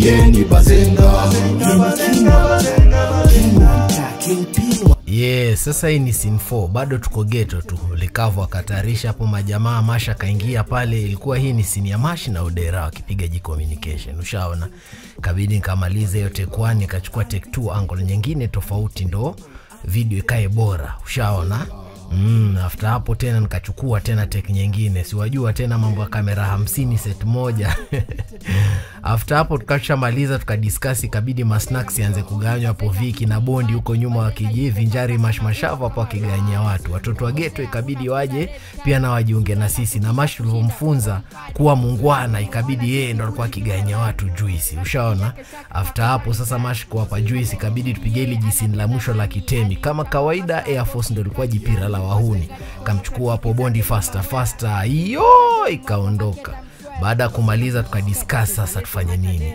yeni bazenga. Sasa hii ni scene 4, bado tuko ghetto tu. Likavu akatarisha hapo majamaa, Masha kaingia pale. Ilikuwa hii ni scene ya Mash na Odera wakipiga G-communication. Ushaona? Kabidi nikamalize yote kwani nikachukua take 2 angle nyingine tofauti ndo video ikae bora. Ushaona? After hapo tena nikachukua tena take nyingine. Siwajua tena mambo ya kamera 50 set moja. After hapo tukashamaliza tukadiscuss, ikabidi masnacks yanze kuganywa hapo. Viki na Bondi huko nyuma wakijivi njari mashmashava hapo wakiganyia watu. Watoto wa ghetto ikabidi waje pia na wajiunge na sisi, na Mash tulivomfunza kuwa mungwana ikabidi yeye ndo alikuwa akiganyia watu juice. Ushaona? After hapo sasa Mash kwa hapa juice ikabidi tupige ile jisini la mwisho la kitemi. Kama kawaida Air Force ndo ilikuwa jipira la wahuni. Kamchukua hapo Bondi faster hiyo ikaondoka. Baada kumaliza tukadiscuss sasa tufanye nini.